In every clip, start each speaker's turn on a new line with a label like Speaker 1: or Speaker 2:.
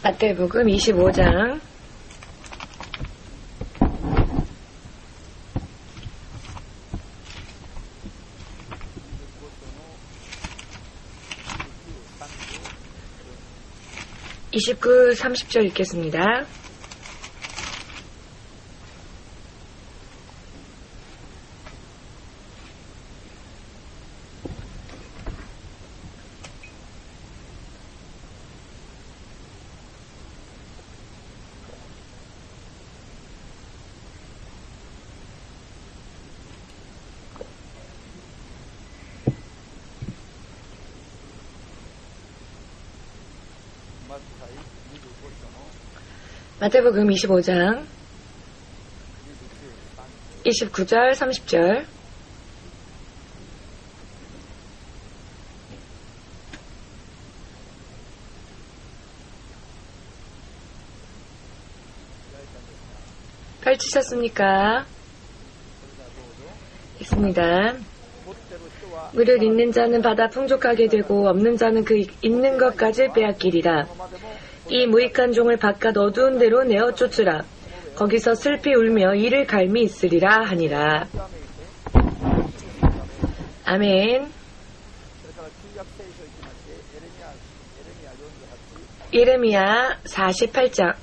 Speaker 1: 마태복음 25장 29, 30절 읽겠습니다. 마태복음 25장 29절 30절 펼치셨습니까? 있습니다. 무릇 있는 자는 받아 풍족하게 되고 없는 자는 그 있는 것까지 빼앗기리라. 이 무익한 종을 바깥 어두운 데로 내어 쫓으라. 거기서 슬피 울며 이를 갈미 있으리라 하니라. 아멘. 예레미야 48장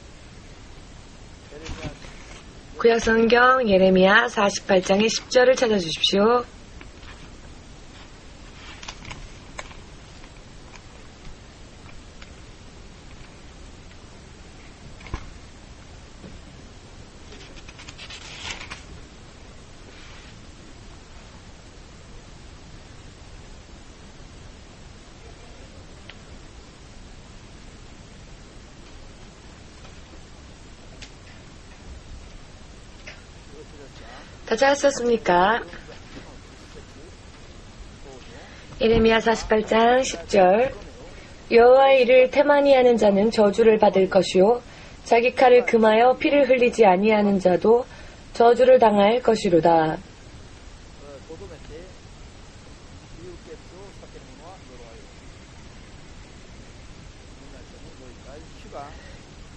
Speaker 1: 구약성경 예레미야 48장의 10절을 찾아주십시오. 다 찾았습니까? 예레미야 48장 10절 여호와의 일을 태만히 하는 자는 저주를 받을 것이요 자기 칼을 금하여 피를 흘리지 아니하는 자도 저주를 당할 것이로다.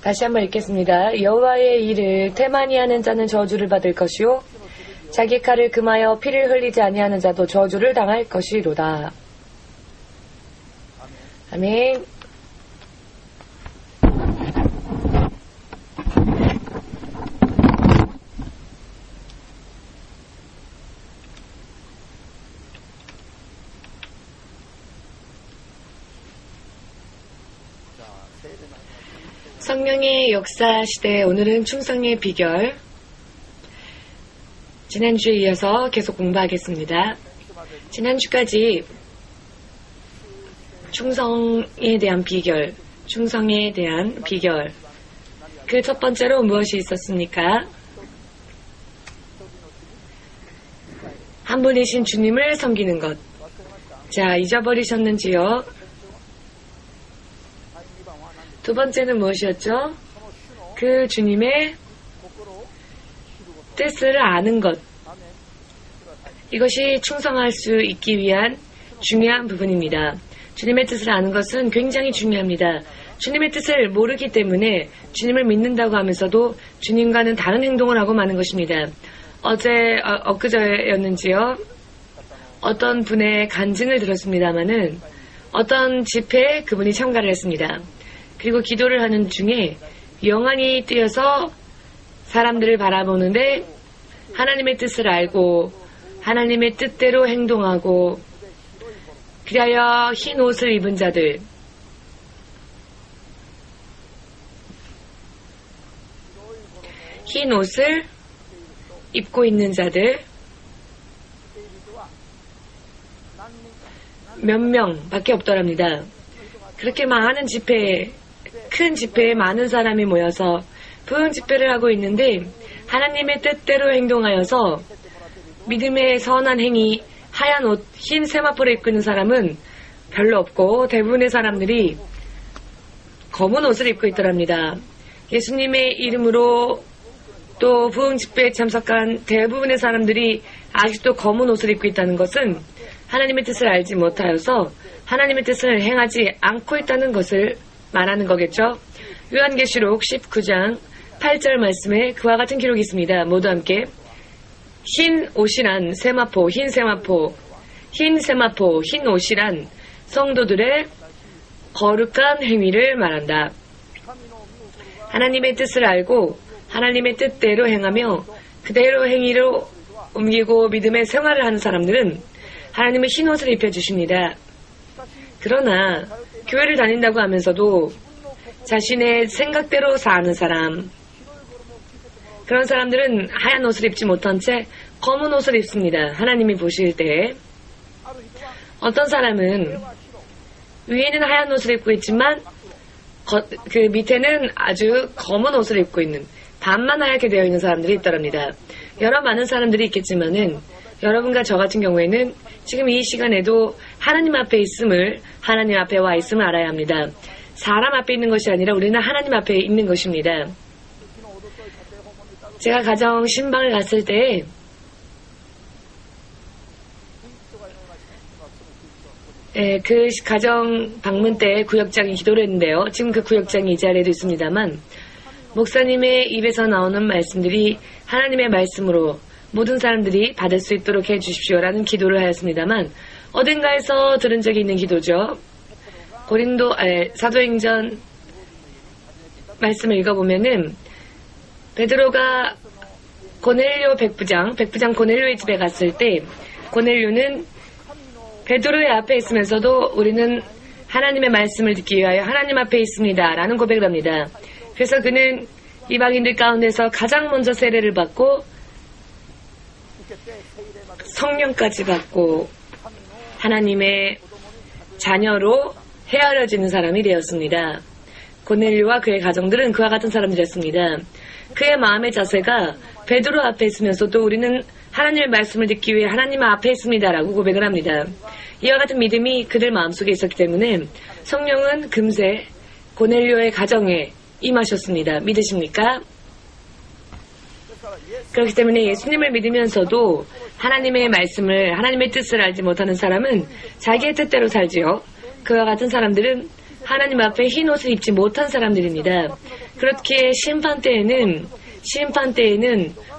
Speaker 1: 다시 한번 읽겠습니다. 여호와의 일을 태만히 하는 자는 저주를 받을 것이요 자기 칼을 금하여 피를 흘리지 아니하는 자도 저주를 당할 것이로다. 아멘. 성령의 역사 시대 오늘은 충성의 비결 지난주에 이어서 계속 공부하겠습니다. 지난주까지 충성에 대한 비결, 충성에 대한 비결 그 첫 번째로 무엇이 있었습니까? 한 분이신 주님을 섬기는 것. 자, 잊어버리셨는지요? 두 번째는 무엇이었죠? 그 주님의 뜻을 아는 것. 이것이 충성할 수 있기 위한 중요한 부분입니다. 주님의 뜻을 아는 것은 굉장히 중요합니다. 주님의 뜻을 모르기 때문에 주님을 믿는다고 하면서도 주님과는 다른 행동을 하고 마는 것입니다. 엊그저였는지요? 어떤 분의 간증을 들었습니다마는 어떤 집회에 그분이 참가를 했습니다. 그리고 기도를 하는 중에 영안이 뜨여서 사람들을 바라보는데 하나님의 뜻을 알고 하나님의 뜻대로 행동하고 그리하여 흰 옷을 입은 자들 흰 옷을 입고 있는 자들 몇 명밖에 없더랍니다. 그렇게 많은 집회에 큰 집회에 많은 사람이 모여서 부흥 집회를 하고 있는데 하나님의 뜻대로 행동하여서 믿음의 선한 행위, 하얀 옷, 흰 세마포를 입고 있는 사람은 별로 없고 대부분의 사람들이 검은 옷을 입고 있더랍니다. 예수님의 이름으로 또 부흥 집회에 참석한 대부분의 사람들이 아직도 검은 옷을 입고 있다는 것은 하나님의 뜻을 알지 못하여서 하나님의 뜻을 행하지 않고 있다는 것을 말하는 거겠죠. 요한계시록 19장 8절 말씀에 그와 같은 기록이 있습니다. 모두 함께 흰 옷이란 세마포, 흰 세마포, 흰 세마포, 흰 옷이란 성도들의 거룩한 행위를 말한다. 하나님의 뜻을 알고 하나님의 뜻대로 행하며 그대로 행위로 옮기고 믿음의 생활을 하는 사람들은 하나님의 흰 옷을 입혀주십니다. 그러나 교회를 다닌다고 하면서도 자신의 생각대로 사는 사람, 그런 사람들은 하얀 옷을 입지 못한 채 검은 옷을 입습니다. 하나님이 보실 때 어떤 사람은 위에는 하얀 옷을 입고 있지만 그 밑에는 아주 검은 옷을 입고 있는, 반만 하얗게 되어 있는 사람들이 있더랍니다. 여러 많은 사람들이 있겠지만은 여러분과 저 같은 경우에는 지금 이 시간에도 하나님 앞에 있음을, 하나님 앞에 와 있음을 알아야 합니다. 사람 앞에 있는 것이 아니라 우리는 하나님 앞에 있는 것입니다. 제가 가정 신방을 갔을 때 그 가정 방문 때 구역장이 기도를 했는데요. 지금 그 구역장이 이 자리에도 있습니다만 목사님의 입에서 나오는 말씀들이 하나님의 말씀으로 모든 사람들이 받을 수 있도록 해주십시오라는 기도를 하였습니다만 어딘가에서 들은 적이 있는 기도죠. 사도행전 말씀을 읽어보면은 베드로가 고넬료 백부장 고넬료의 집에 갔을 때 고넬료는 베드로의 앞에 있으면서도 우리는 하나님의 말씀을 듣기 위하여 하나님 앞에 있습니다 라는 고백을 합니다. 그래서 그는 이방인들 가운데서 가장 먼저 세례를 받고 성령까지 받고 하나님의 자녀로 헤아려지는 사람이 되었습니다. 고넬료와 그의 가정들은 그와 같은 사람들이었습니다. 그의 마음의 자세가 베드로 앞에 있으면서도 우리는 하나님의 말씀을 듣기 위해 하나님 앞에 있습니다 라고 고백을 합니다. 이와 같은 믿음이 그들 마음속에 있었기 때문에 성령은 금세 고넬료의 가정에 임하셨습니다. 믿으십니까? 그렇기 때문에 예수님을 믿으면서도 하나님의 말씀을, 하나님의 뜻을 알지 못하는 사람은 자기의 뜻대로 살지요. 그와 같은 사람들은 하나님 앞에 흰 옷을 입지 못한 사람들입니다. 그렇게 심판 때에는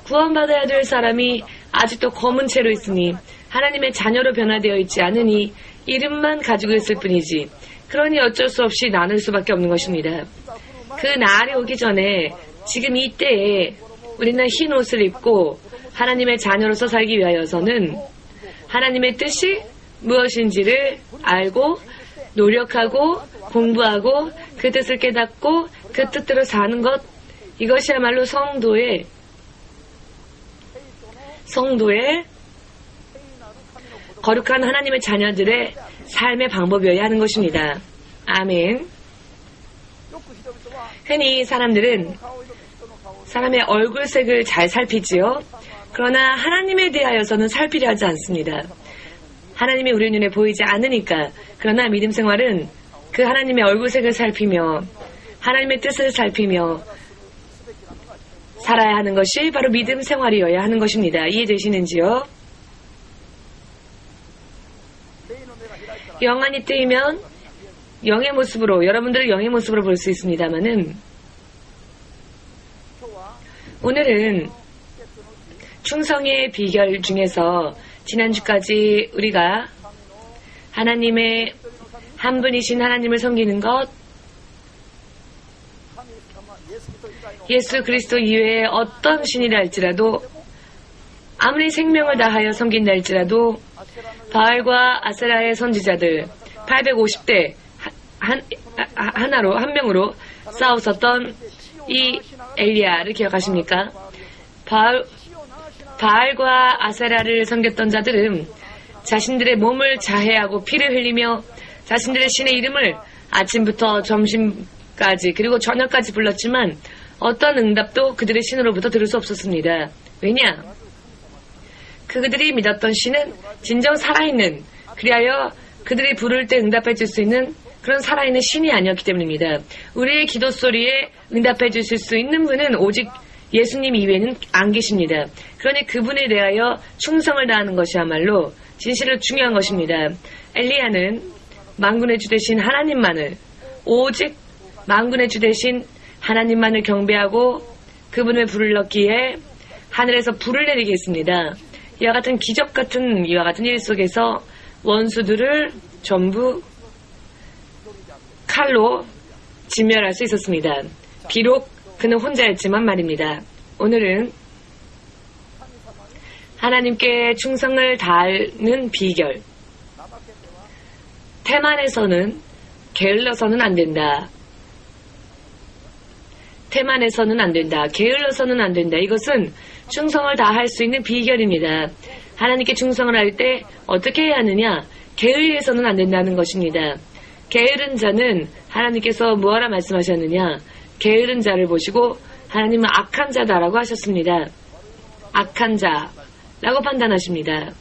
Speaker 1: 구원받아야 될 사람이 아직도 검은 채로 있으니 하나님의 자녀로 변화되어 있지 않으니 이름만 가지고 있을 뿐이지, 그러니 어쩔 수 없이 나눌 수밖에 없는 것입니다. 그 날이 오기 전에 지금 이때에 우리는 흰 옷을 입고 하나님의 자녀로서 살기 위하여서는 하나님의 뜻이 무엇인지를 알고 노력하고 공부하고 그 뜻을 깨닫고 그 뜻대로 사는 것, 이것이야말로 성도의 거룩한 하나님의 자녀들의 삶의 방법이어야 하는 것입니다. 아멘. 흔히 사람들은 사람의 얼굴색을 잘 살피지요. 그러나 하나님에 대하여서는 살피려 하지 않습니다. 하나님이 우리 눈에 보이지 않으니까. 그러나 믿음 생활은 그 하나님의 얼굴색을 살피며 하나님의 뜻을 살피며 살아야 하는 것이 바로 믿음 생활이어야 하는 것입니다. 이해되시는지요? 영안이 뜨이면 영의 모습으로, 여러분들을 영의 모습으로 볼 수 있습니다만은 오늘은 충성의 비결 중에서 지난주까지 우리가 하나님의 한 분이신 하나님을 섬기는 것, 예수 그리스도 이외에 어떤 신이라 할지라도 아무리 생명을 다하여 섬긴다 할지라도 바알과 아세라의 선지자들 850대 한 명으로 싸웠었던 이 엘리야를 기억하십니까? 바알과 아세라를 섬겼던 자들은 자신들의 몸을 자해하고 피를 흘리며 자신들의 신의 이름을 아침부터 점심까지 그리고 저녁까지 불렀지만 어떤 응답도 그들의 신으로부터 들을 수 없었습니다. 왜냐? 그들이 믿었던 신은 진정 살아있는, 그리하여 그들이 부를 때 응답해 줄 수 있는 그런 살아있는 신이 아니었기 때문입니다. 우리의 기도 소리에 응답해 주실 수 있는 분은 오직 예수님 이외에는 안 계십니다. 그러니 그분에 대하여 충성을 다하는 것이야말로 진실로 중요한 것입니다. 엘리야는 만군의 주 되신 하나님만을, 오직 만군의 주 되신 하나님만을 경배하고 그분의 불을 넣기에 하늘에서 불을 내리게 했습니다. 이와 같은 기적 같은 이와 같은 일 속에서 원수들을 전부 칼로 진멸할 수 있었습니다. 비록 그는 혼자였지만 말입니다. 오늘은 하나님께 충성을 다하는 비결. 태만에서는 게을러서는 안 된다. 태만해서는 안 된다. 게을러서는 안 된다. 이것은 충성을 다할 수 있는 비결입니다. 하나님께 충성을 할 때 어떻게 해야 하느냐? 게을리해서는 안 된다는 것입니다. 게으른 자는 하나님께서 뭐하라 말씀하셨느냐? 게으른 자를 보시고 하나님은 악한 자다라고 하셨습니다. 악한 자라고 판단하십니다.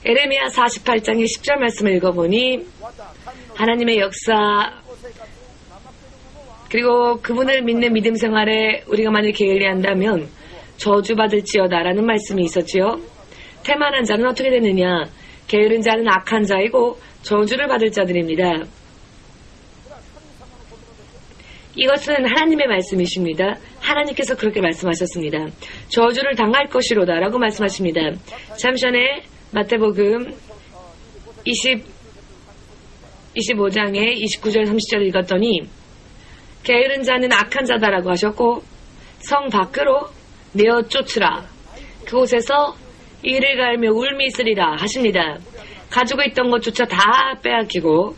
Speaker 1: 에레미야 48장의 10절 말씀을 읽어보니 하나님의 역사 그리고 그분을 믿는 믿음 생활에 우리가 만일 게을리한다면 저주받을지어다라는 말씀이 있었지요. 태만한 자는 어떻게 되느냐? 게으른 자는 악한 자이고 저주를 받을 자들입니다. 이것은 하나님의 말씀이십니다. 하나님께서 그렇게 말씀하셨습니다. 저주를 당할 것이로다 라고 말씀하십니다. 잠시 전에 마태복음 25장의 29절 30절 읽었더니 게으른 자는 악한 자다라고 하셨고 성 밖으로 내어 쫓으라. 그곳에서 이를 갈며 울미 있으리라 하십니다. 가지고 있던 것조차 다 빼앗기고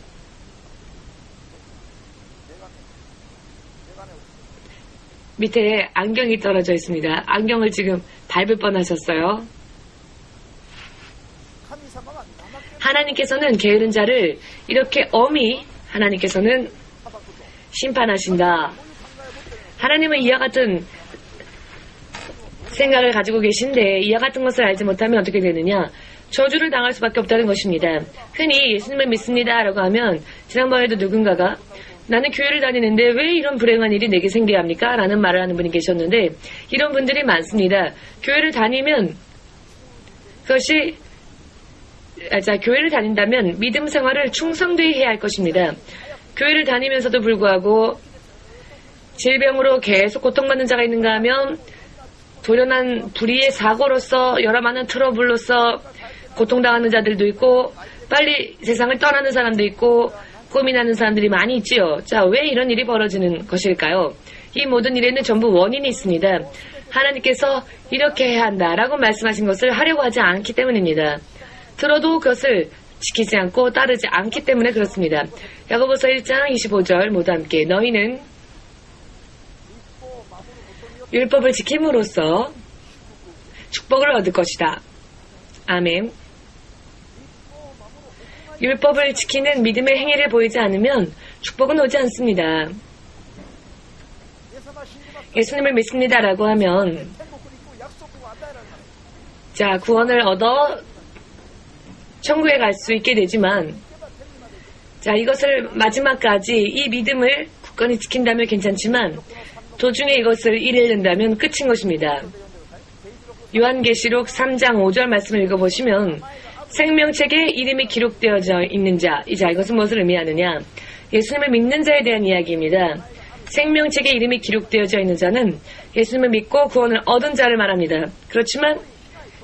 Speaker 1: 밑에 안경이 떨어져 있습니다. 안경을 지금 밟을 뻔하셨어요. 하나님께서는 게으른 자를 이렇게 엄히 하나님께서는 심판하신다. 하나님은 이와 같은 생각을 가지고 계신데 이와 같은 것을 알지 못하면 어떻게 되느냐? 저주를 당할 수밖에 없다는 것입니다. 흔히 예수님을 믿습니다 라고 하면 지난번에도 누군가가 나는 교회를 다니는데 왜 이런 불행한 일이 내게 생겨야 합니까? 라는 말을 하는 분이 계셨는데 이런 분들이 많습니다. 교회를 다니면 그것이 교회를 다닌다면 믿음 생활을 충성되이 해야 할 것입니다. 교회를 다니면서도 불구하고 질병으로 계속 고통받는 자가 있는가 하면 돌연한 불의의 사고로서 여러 많은 트러블로서 고통당하는 자들도 있고 빨리 세상을 떠나는 사람도 있고 고민하는 사람들이 많이 있지요. 자, 왜 이런 일이 벌어지는 것일까요? 이 모든 일에는 전부 원인이 있습니다. 하나님께서 이렇게 해야 한다라고 말씀하신 것을 하려고 하지 않기 때문입니다. 들어도 그것을 지키지 않고 따르지 않기 때문에 그렇습니다. 야고보서 1장 25절 모두 함께 너희는 율법을 지킴으로써 축복을 얻을 것이다. 아멘. 율법을 지키는 믿음의 행위를 보이지 않으면 축복은 오지 않습니다. 예수님을 믿습니다라고 하면 자, 구원을 얻어 천국에 갈 수 있게 되지만 자, 이것을 마지막까지 이 믿음을 굳건히 지킨다면 괜찮지만 도중에 이것을 잃는다면 끝인 것입니다. 요한계시록 3장 5절 말씀을 읽어보시면 생명책에 이름이 기록되어져 있는 자, 이것은 무엇을 의미하느냐? 예수님을 믿는 자에 대한 이야기입니다. 생명책에 이름이 기록되어져 있는 자는 예수님을 믿고 구원을 얻은 자를 말합니다. 그렇지만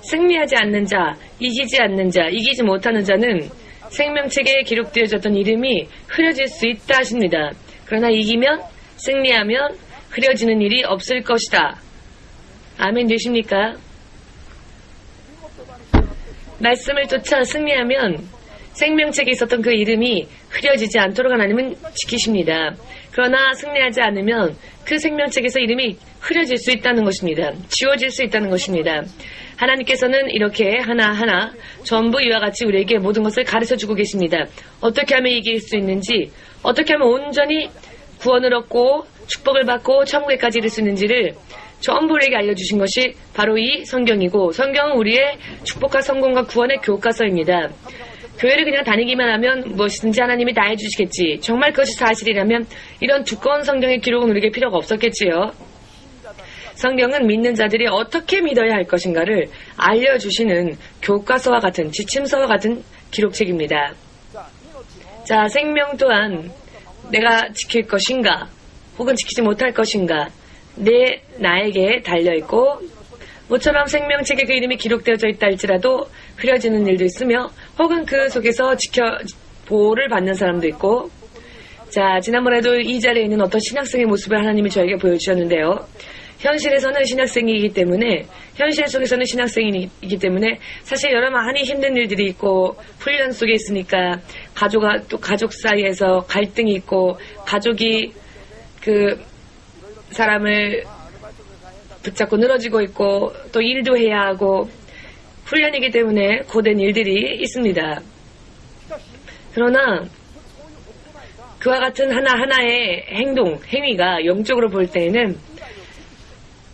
Speaker 1: 승리하지 않는 자, 이기지 않는 자, 이기지 못하는 자는 생명책에 기록되어졌던 이름이 흐려질 수 있다 하십니다. 그러나 이기면, 승리하면 흐려지는 일이 없을 것이다. 아멘 되십니까? 말씀을 쫓아 승리하면 생명책에 있었던 그 이름이 흐려지지 않도록 하나님은 지키십니다. 그러나 승리하지 않으면 그 생명책에서 이름이 흐려질 수 있다는 것입니다. 지워질 수 있다는 것입니다. 하나님께서는 이렇게 하나하나 전부 이와 같이 우리에게 모든 것을 가르쳐주고 계십니다. 어떻게 하면 이길 수 있는지, 어떻게 하면 온전히 구원을 얻고 축복을 받고 천국에까지 이를 수 있는지를 전부 우리에게 알려주신 것이 바로 이 성경이고, 성경은 우리의 축복과 성공과 구원의 교과서입니다. 교회를 그냥 다니기만 하면 무엇이든지 하나님이 다 해주시겠지. 정말 그것이 사실이라면 이런 두꺼운 성경의 기록은 우리에게 필요가 없었겠지요. 성경은 믿는 자들이 어떻게 믿어야 할 것인가를 알려주시는 교과서와 같은, 지침서와 같은 기록책입니다. 자, 생명 또한 내가 지킬 것인가 혹은 지키지 못할 것인가 나에게 달려있고, 모처럼 생명책에 그 이름이 기록되어져 있다 할지라도 흐려지는 일도 있으며 혹은 그 속에서 보호를 받는 사람도 있고, 자, 지난번에도 이 자리에 있는 어떤 신학생의 모습을 하나님이 저에게 보여주셨는데요. 현실에서는 신학생이기 때문에, 현실 속에서는 신학생이기 때문에 사실 여러 많이 힘든 일들이 있고 훈련 속에 있으니까 가족 사이에서 갈등이 있고, 가족이 그 사람을 붙잡고 늘어지고 있고, 또 일도 해야 하고, 훈련이기 때문에 고된 일들이 있습니다. 그러나 그와 같은 하나하나의 행위가 영적으로 볼 때에는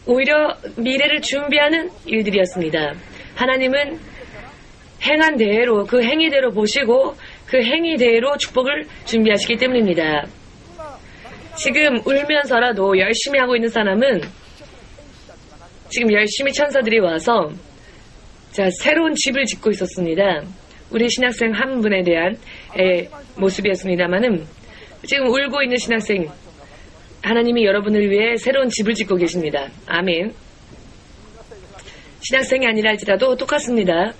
Speaker 1: 오히려 미래를 준비하는 일들이었습니다. 하나님은 행한 대로, 그 행위대로 보시고 그 행위대로 축복을 준비하시기 때문입니다. 지금 울면서라도 열심히 하고 있는 사람은 지금 열심히 천사들이 와서 새로운 집을 짓고 있었습니다. 우리 신학생 한 분에 대한 모습이었습니다만은, 지금 울고 있는 신학생, 하나님이 여러분을 위해 새로운 집을 짓고 계십니다. 아멘. 신학생이 아니라 할지라도 똑같습니다.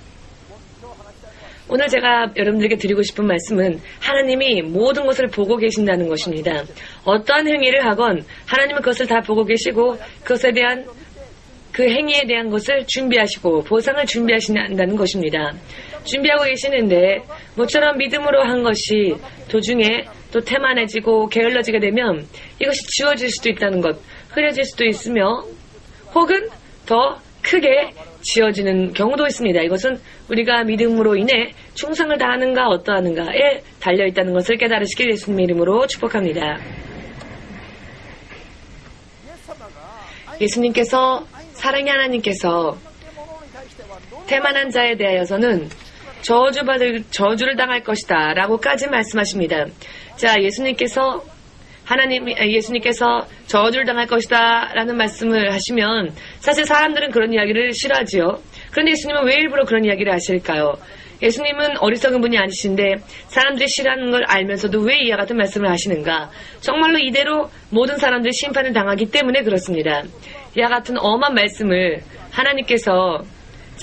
Speaker 1: 오늘 제가 여러분들에게 드리고 싶은 말씀은 하나님이 모든 것을 보고 계신다는 것입니다. 어떠한 행위를 하건 하나님은 그것을 다 보고 계시고, 그것에 대한 그 행위에 대한 것을 준비하시고 보상을 준비하신다는 것입니다. 준비하고 계시는데, 모처럼 믿음으로 한 것이 도중에 또 태만해지고 게을러지게 되면 이것이 지워질 수도 있다는 것, 흐려질 수도 있으며 혹은 더 크게 지어지는 경우도 있습니다. 이것은 우리가 믿음으로 인해 충성을 다하는가 어떠하는가에 달려있다는 것을 깨달으시길 예수님의 이름으로 축복합니다. 예수님께서, 사랑의 하나님께서 태만한 자에 대하여서는 저주를 당할 것이다 라고까지 말씀하십니다. 자, 예수님께서 저주를 당할 것이다 라는 말씀을 하시면 사실 사람들은 그런 이야기를 싫어하지요. 그런데 예수님은 왜 일부러 그런 이야기를 하실까요? 예수님은 어리석은 분이 아니신데 사람들이 싫어하는 걸 알면서도 왜 이와 같은 말씀을 하시는가? 정말로 이대로 모든 사람들이 심판을 당하기 때문에 그렇습니다. 이와 같은 엄한 말씀을 하나님께서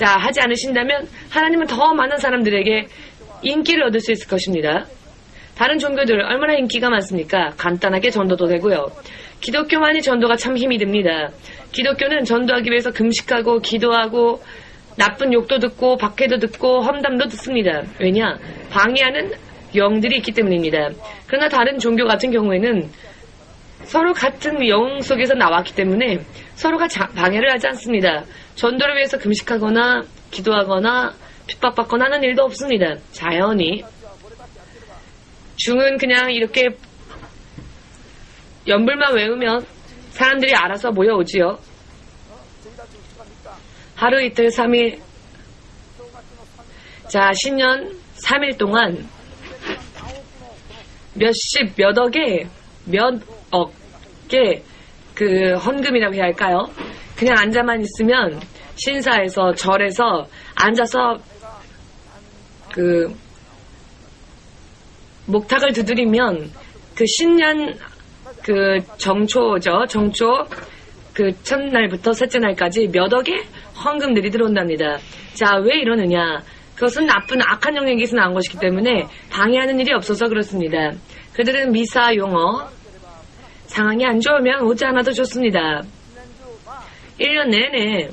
Speaker 1: 하지 않으신다면 하나님은 더 많은 사람들에게 인기를 얻을 수 있을 것입니다. 다른 종교들 얼마나 인기가 많습니까? 간단하게 전도도 되고요. 기독교만이 전도가 참 힘이 듭니다. 기독교는 전도하기 위해서 금식하고 기도하고 나쁜 욕도 듣고 박해도 듣고 험담도 듣습니다. 왜냐? 방해하는 영들이 있기 때문입니다. 그러나 다른 종교 같은 경우에는 서로 같은 영 속에서 나왔기 때문에 서로가 방해를 하지 않습니다. 전도를 위해서 금식하거나 기도하거나 핍박받거나 하는 일도 없습니다. 자연히. 중은 그냥 이렇게 연불만 외우면 사람들이 알아서 모여오지요. 하루 이틀 3일, 신년 3일 동안 몇억의 그 헌금이라고 해야 할까요? 그냥 앉아만 있으면 신사에서 절에서 앉아서 그 목탁을 두드리면 그 신년 그 정초죠. 정초 그 첫날부터 셋째 날까지 몇 억의 헌금들이 들어온답니다. 자, 왜 이러느냐? 그것은 나쁜 악한 영역에서 나온 것이기 때문에 방해하는 일이 없어서 그렇습니다. 그들은 미사 용어, 상황이 안 좋으면 오지 않아도 좋습니다. 1년 내내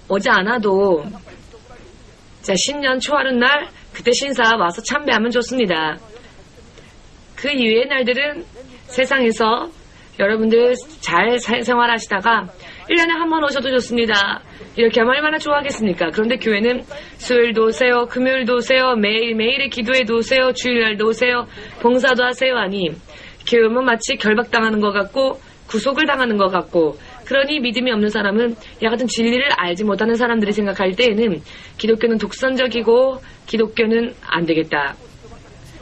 Speaker 1: 오지 않아도 신년 초하룻 날 그때 신사 와서 참배하면 좋습니다. 그 이외의 날들은 세상에서 여러분들 잘 생활하시다가 1년에 한 번 오셔도 좋습니다. 이렇게 하면 얼마나 좋아하겠습니까? 그런데 교회는 수요일도 오세요, 금요일도 오세요, 매일매일의 기도회도 오세요, 주일날도 오세요, 봉사도 하세요 하니 교회 오면 마치 결박당하는 것 같고 구속을 당하는 것 같고, 그러니 믿음이 없는 사람은 이와 같은 진리를 알지 못하는 사람들이 생각할 때에는 기독교는 독선적이고 기독교는 안 되겠다.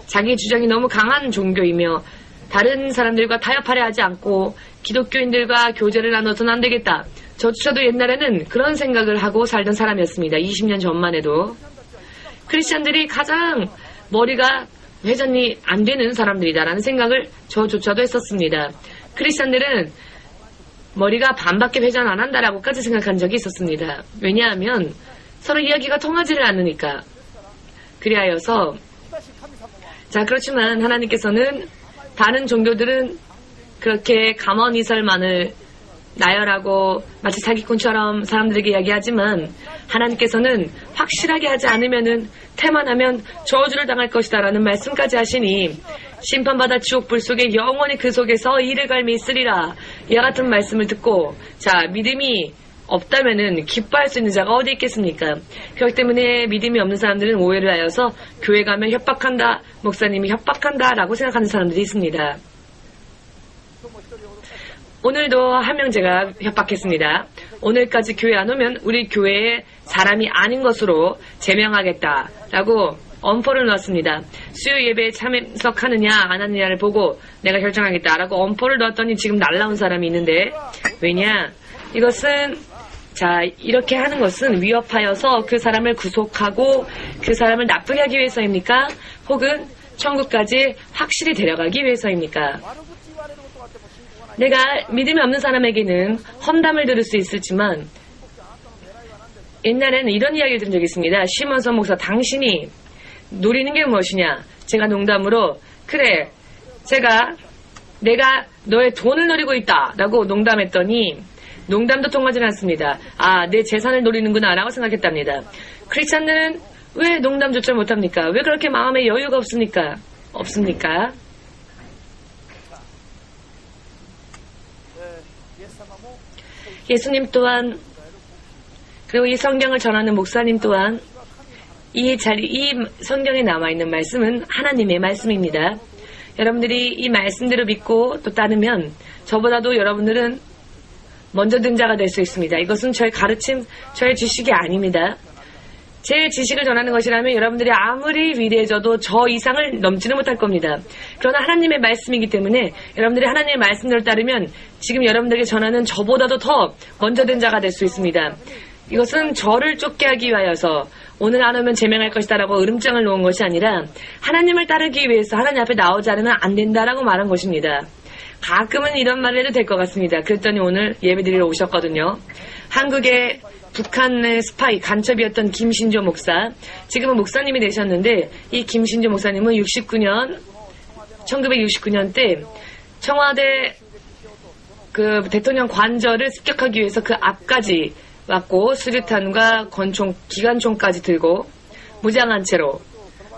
Speaker 1: 자기 주장이 너무 강한 종교이며 다른 사람들과 타협하려 하지 않고 기독교인들과 교제를 나눠서는 안 되겠다. 저조차도 옛날에는 그런 생각을 하고 살던 사람이었습니다. 20년 전만 해도. 크리스찬들이 가장 머리가 회전이 안 되는 사람들이다라는 생각을 저조차도 했었습니다. 크리스찬들은 머리가 반밖에 회전 안 한다라고까지 생각한 적이 있었습니다. 왜냐하면 서로 이야기가 통하지를 않으니까. 그리하여서 자, 그렇지만 하나님께서는 다른 종교들은 그렇게 감언이설만을 나열하고 마치 사기꾼처럼 사람들에게 이야기하지만 하나님께서는 확실하게 하지 않으면은 태만하면 저주를 당할 것이다 라는 말씀까지 하시니 심판받아 지옥불 속에 영원히 그 속에서 이를 갈미 있으리라. 이와 같은 말씀을 듣고 자, 믿음이 없다면은 기뻐할 수 있는 자가 어디 있겠습니까? 그렇기 때문에 믿음이 없는 사람들은 오해를 하여서 교회 가면 협박한다, 목사님이 협박한다 라고 생각하는 사람들이 있습니다. 오늘도 한 명 제가 협박했습니다. 오늘까지 교회 안 오면 우리 교회에 사람이 아닌 것으로 제명하겠다라고 엄포를 넣었습니다. 수요 예배에 참석하느냐 안 하느냐를 보고 내가 결정하겠다라고 엄포를 넣었더니 지금 날라온 사람이 있는데 왜냐? 이것은 자, 이렇게 하는 것은 위협하여서 그 사람을 구속하고 그 사람을 나쁘게 하기 위해서입니까? 혹은 천국까지 확실히 데려가기 위해서입니까? 내가 믿음이 없는 사람에게는 험담을 들을 수 있을지만 옛날에는 이런 이야기를 들은 적이 있습니다. 심원선 목사, 당신이 노리는 게 무엇이냐? 제가 농담으로 그래, 내가 너의 돈을 노리고 있다 라고 농담했더니 농담도 통하지 않습니다. 아, 내 재산을 노리는구나 라고 생각했답니다. 크리스찬들은 왜 농담조차 못합니까? 왜 그렇게 마음에 여유가 없습니까? 예수님 또한 그리고 이 성경을 전하는 목사님 또한 이 성경에 남아있는 말씀은 하나님의 말씀입니다. 여러분들이 이 말씀대로 믿고 또 따르면 저보다도 여러분들은 먼저 든 자가 될 수 있습니다. 이것은 저의 가르침, 저의 지식이 아닙니다. 제 지식을 전하는 것이라면 여러분들이 아무리 위대해져도 저 이상을 넘지는 못할 겁니다. 그러나 하나님의 말씀이기 때문에 여러분들이 하나님의 말씀대로 따르면 지금 여러분들에게 전하는 저보다도 더 먼저 된 자가 될 수 있습니다. 이것은 저를 쫓게 하기 위하여서 오늘 안 오면 제명할 것이다 라고 으름장을 놓은 것이 아니라 하나님을 따르기 위해서 하나님 앞에 나오지 않으면 안 된다라고 말한 것입니다. 가끔은 이런 말을 해도 될 것 같습니다. 그랬더니 오늘 예배드리러 오셨거든요. 한국의 북한의 스파이 간첩이었던 김신조 목사, 지금은 목사님이 되셨는데 이 김신조 목사님은 1969년 때 청와대 그 대통령 관저를 습격하기 위해서 그 앞까지 왔고 수류탄과 권총, 기관총까지 들고 무장한 채로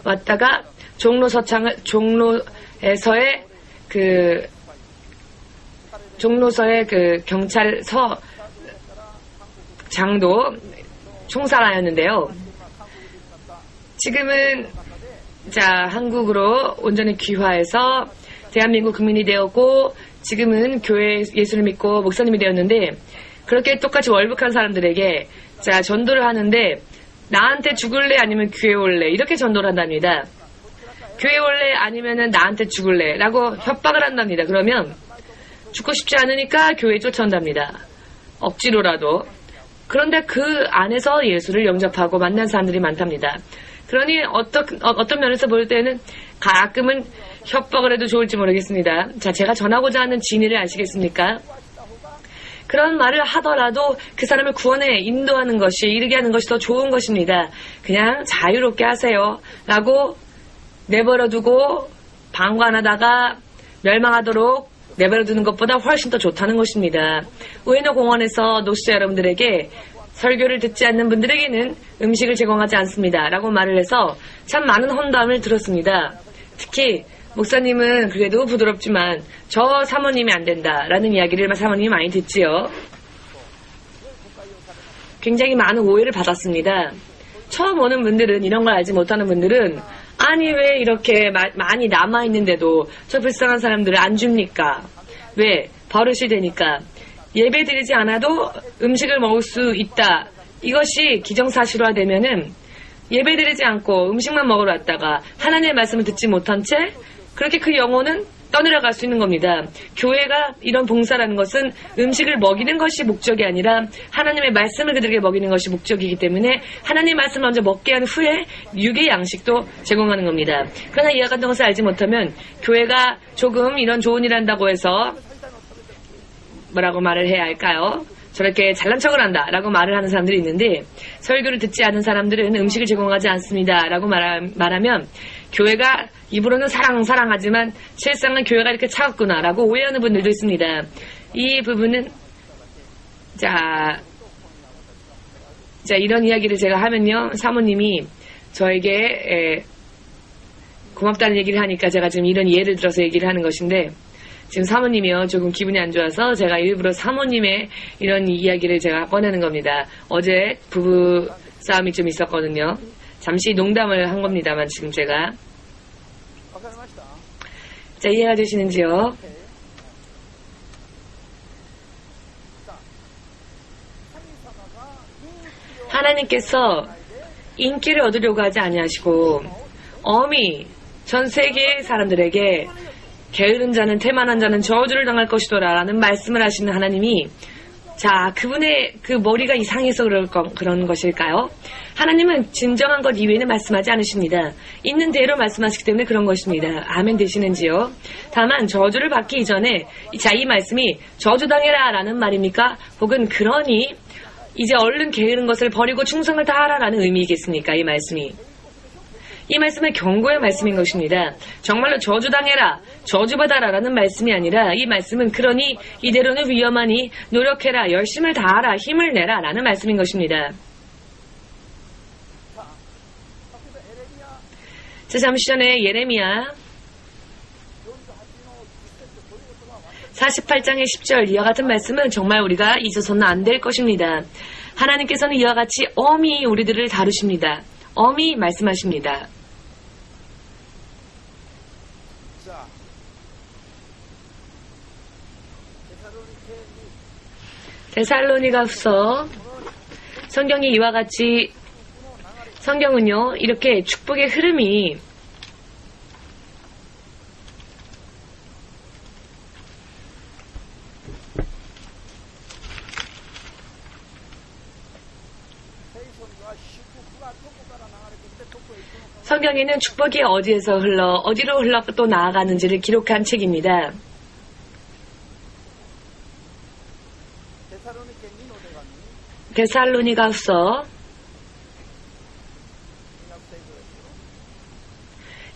Speaker 1: 왔다가 종로서의 그 경찰서 장도 총살하였는데요. 지금은 자, 한국으로 온전히 귀화해서 대한민국 국민이 되었고 지금은 교회 예수를 믿고 목사님이 되었는데 그렇게 똑같이 월북한 사람들에게 자, 전도를 하는데 나한테 죽을래 아니면 교회 올래 이렇게 전도를 한답니다. 교회 올래 아니면은 나한테 죽을래 라고 협박을 한답니다. 그러면 죽고 싶지 않으니까 교회에 쫓아온답니다. 억지로라도. 그런데 그 안에서 예수를 영접하고 만난 사람들이 많답니다. 그러니 어떤 면에서 볼 때는 가끔은 협박을 해도 좋을지 모르겠습니다. 자, 제가 전하고자 하는 진리를 아시겠습니까? 그런 말을 하더라도 그 사람을 구원에 인도하는 것이, 이르게 하는 것이 더 좋은 것입니다. 그냥 자유롭게 하세요 라고 내버려두고 방관하다가 멸망하도록 내버려두는 것보다 훨씬 더 좋다는 것입니다. 우에노 공원에서 노숙자 여러분들에게 설교를 듣지 않는 분들에게는 음식을 제공하지 않습니다 라고 말을 해서 참 많은 혼담을 들었습니다. 특히 목사님은 그래도 부드럽지만 저 사모님이 안 된다 라는 이야기를 사모님이 많이 듣지요. 굉장히 많은 오해를 받았습니다. 처음 오는 분들은, 이런 걸 알지 못하는 분들은 아니 왜 이렇게 많이 남아있는데도 저 불쌍한 사람들을 안 줍니까? 왜? 버릇이 되니까. 예배 드리지 않아도 음식을 먹을 수 있다. 이것이 기정사실화되면은 예배 드리지 않고 음식만 먹으러 왔다가 하나님의 말씀을 듣지 못한 채 그렇게 그 영혼은 떠내려갈 수 있는 겁니다. 교회가 이런 봉사라는 것은 음식을 먹이는 것이 목적이 아니라 하나님의 말씀을 그들에게 먹이는 것이 목적이기 때문에 하나님의 말씀을 먼저 먹게 한 후에 육의 양식도 제공하는 겁니다. 그러나 이와 같은 것을 알지 못하면 교회가 조금 이런 좋은 일 한다고 해서 뭐라고 말을 해야 할까요? 저렇게 잘난 척을 한다 라고 말을 하는 사람들이 있는데 설교를 듣지 않은 사람들은 음식을 제공하지 않습니다 라고 말하면 교회가 입으로는 사랑하지만 실상은 교회가 이렇게 차갑구나 라고 오해하는 분들도 있습니다. 이 부분은 자 이런 이야기를 제가 하면요 사모님이 저에게 고맙다는 얘기를 하니까 제가 지금 이런 예를 들어서 얘기를 하는 것인데 지금 사모님이요 조금 기분이 안 좋아서 제가 일부러 사모님의 이런 이야기를 제가 꺼내는 겁니다. 어제 부부 싸움이 좀 있었거든요. 잠시 농담을 한 겁니다만 지금 제가 자 이해가 되시는지요? 하나님께서 인기를 얻으려고 하지 아니하시고 엄히 전 세계의 사람들에게 게으른 자는 태만한 자는 저주를 당할 것이더라 라는 말씀을 하시는 하나님이 자 그분의 그 머리가 이상해서 그런 것일까요? 하나님은 진정한 것 이외에는 말씀하지 않으십니다. 있는 대로 말씀하시기 때문에 그런 것입니다. 아멘 되시는지요? 다만 저주를 받기 이전에 자 이 말씀이 저주당해라 라는 말입니까? 혹은 그러니 이제 얼른 게으른 것을 버리고 충성을 다하라 라는 의미이겠습니까? 이 말씀이 이 말씀은 경고의 말씀인 것입니다. 정말로 저주당해라, 저주받아라 라는 말씀이 아니라 이 말씀은 그러니 이대로는 위험하니 노력해라, 열심을 다하라, 힘을 내라 라는 말씀인 것입니다. 자, 잠시 전에 예레미야 48장의 10절 이와 같은 말씀은 정말 우리가 잊어서는 안 될 것입니다. 하나님께서는 이와 같이 엄히 우리들을 다루십니다. 엄히 말씀하십니다. 데살로니가후서 성경이 이와 같이 성경은요 이렇게 축복의 흐름이 성경에는 축복이 어디에서 어디로 흘러 또 나아가는지를 기록한 책입니다. 데살로니가후서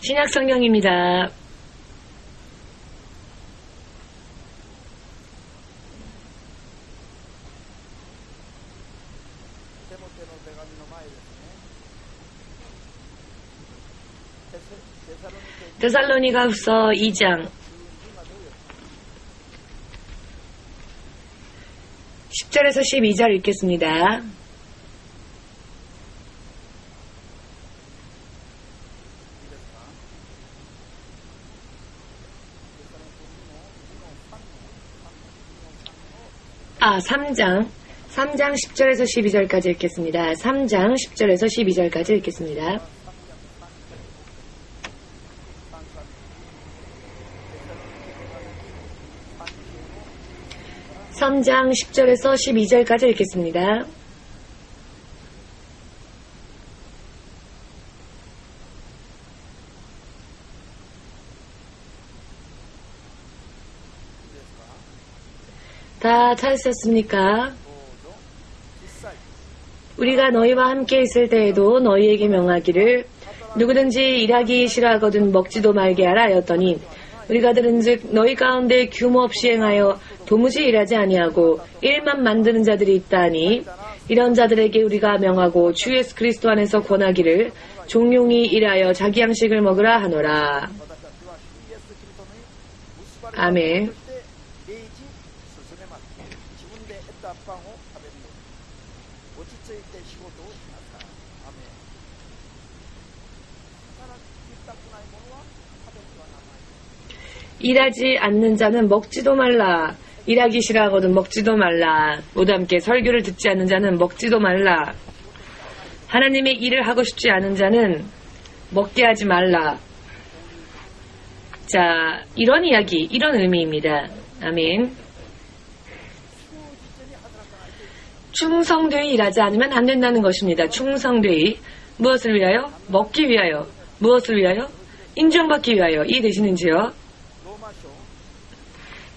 Speaker 1: 신약 성경입니다. 데살로니가후서 2장 10절에서 12절 읽겠습니다. 아, 3장 10절에서 12절까지 읽겠습니다. 3장 10절에서 12절까지 읽겠습니다. 3장 10절에서 12절까지 읽겠습니다. 다 찾으셨습니까? 우리가 너희와 함께 있을 때에도 너희에게 명하기를 누구든지 일하기 싫어하거든 먹지도 말게 하라 하였더니 우리가 들은즉 너희 가운데 규모 없이 행하여 도무지 일하지 아니하고 일만 만드는 자들이 있다니 이런 자들에게 우리가 명하고 주 예수 그리스도 안에서 권하기를 종용이 일하여 자기 양식을 먹으라 하노라. 아멘. 일하지 않는 자는 먹지도 말라. 일하기 싫어하거든 먹지도 말라. 모두 함께 설교를 듣지 않는 자는 먹지도 말라. 하나님의 일을 하고 싶지 않은 자는 먹게 하지 말라. 자, 이런 이야기, 이런 의미입니다. 아멘. 충성되이 일하지 않으면 안 된다는 것입니다. 충성되이. 무엇을 위하여? 먹기 위하여. 무엇을 위하여? 인정받기 위하여. 이해되시는지요?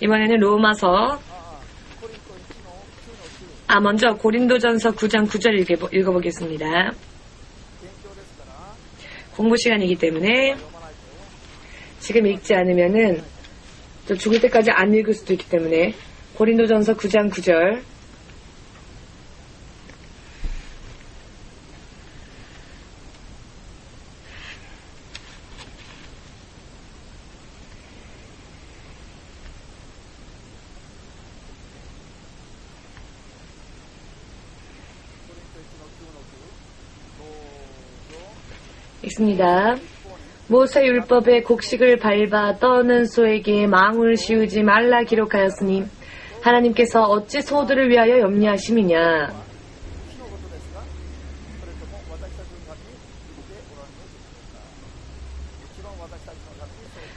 Speaker 1: 이번에는 로마서, 먼저 고린도전서 9장 9절 읽어보겠습니다. 공부 시간이기 때문에 지금 읽지 않으면은 또 죽을 때까지 안 읽을 수도 있기 때문에 고린도전서 9장 9절 읽습니다. 모세 율법의 곡식을 밟아 떠는 소에게 망울 씌우지 말라 기록하였으니 하나님께서 어찌 소들을 위하여 염려하심이냐.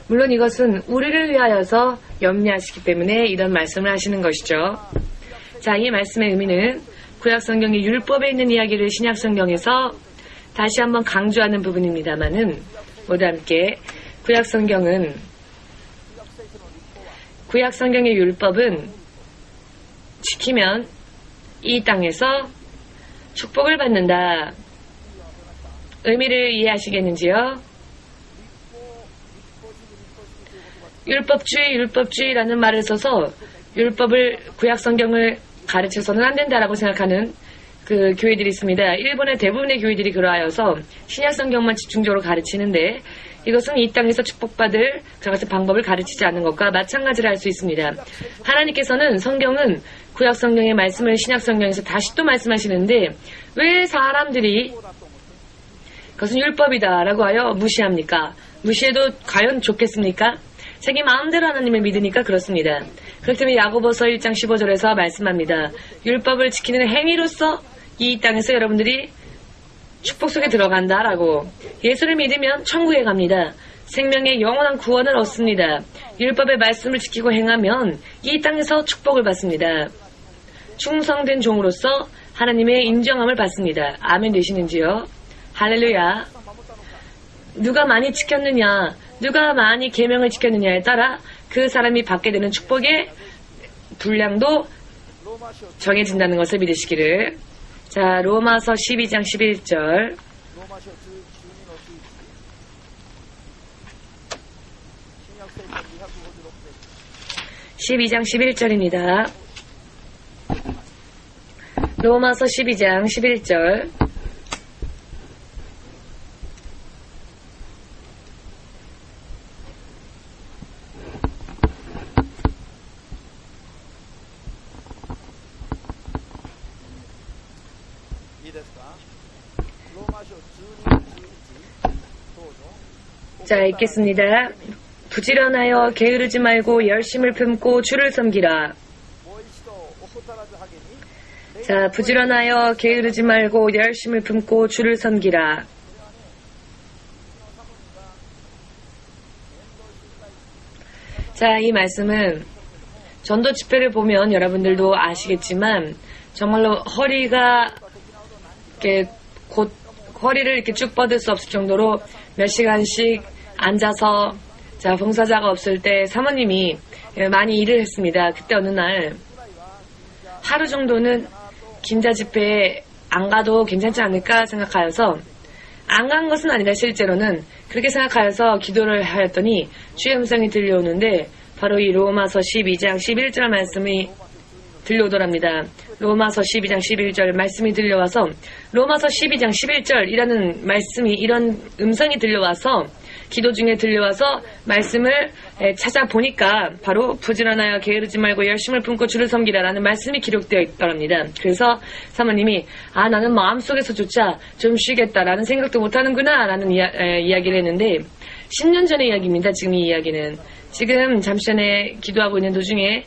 Speaker 1: 물론 이것은 우리를 위하여서 염려하시기 때문에 이런 말씀을 하시는 것이죠. 자, 이 말씀의 의미는 구약성경의 율법에 있는 이야기를 신약성경에서 다시 한번 강조하는 부분입니다만은 모두 함께 구약성경의 율법은 지키면 이 땅에서 축복을 받는다. 의미를 이해하시겠는지요? 율법주의라는 말을 써서 율법을 구약성경을 가르쳐서는 안 된다라고 생각하는 그 교회들이 있습니다. 일본의 대부분의 교회들이 그러하여서 신약성경만 집중적으로 가르치는데 이것은 이 땅에서 축복받을 그같은 방법을 가르치지 않는 것과 마찬가지를 할 수 있습니다. 하나님께서는 성경은 구약성경의 말씀을 신약성경에서 다시 또 말씀하시는데 왜 사람들이 그것은 율법이다라고 하여 무시합니까? 무시해도 과연 좋겠습니까? 자기 마음대로 하나님을 믿으니까 그렇습니다. 그렇기 때문에 야고보서 1장 15절에서 말씀합니다. 율법을 지키는 행위로서 이 땅에서 여러분들이 축복 속에 들어간다라고. 예수를 믿으면 천국에 갑니다. 생명의 영원한 구원을 얻습니다. 율법의 말씀을 지키고 행하면 이 땅에서 축복을 받습니다. 충성된 종으로서 하나님의 인정함을 받습니다. 아멘 되시는지요? 할렐루야. 누가 많이 지켰느냐, 누가 많이 계명을 지켰느냐에 따라 그 사람이 받게 되는 축복의 분량도 정해진다는 것을 믿으시기를. 자, 로마서 12장 11절. 12장 11절입니다. 로마서 12장 11절. 자, 읽겠습니다. 부지런하여 게으르지 말고 열심을 품고 주를 섬기라. 자, 부지런하여 게으르지 말고 열심을 품고 주를 섬기라. 자, 이 말씀은 전도 집회를 보면 여러분들도 아시겠지만 정말로 허리가 이렇게 허리를 이렇게 쭉 뻗을 수 없을 정도로 몇 시간씩 앉아서, 자, 봉사자가 없을 때 사모님이 많이 일을 했습니다. 그때 어느 날 하루 정도는 긴자 집회에 안 가도 괜찮지 않을까 생각하여서, 안 간 것은 아니라 실제로는 그렇게 생각하여서 기도를 하였더니 주의 음성이 들려오는데 바로 이 로마서 12장 11절 말씀이 들려오더랍니다. 로마서 12장 11절 말씀이 들려와서, 로마서 12장 11절이라는 말씀이, 이런 음성이 들려와서, 기도 중에 들려와서 말씀을 찾아보니까 바로 부지런하여 게으르지 말고 열심을 품고 주를 섬기라라는 말씀이 기록되어 있더랍니다. 그래서 사모님이 나는 마음속에서조차 좀 쉬겠다라는 생각도 못하는구나 라는 이야기를 했는데, 10년 전의 이야기입니다. 지금 이 이야기는. 지금 잠시 전에 기도하고 있는 도중에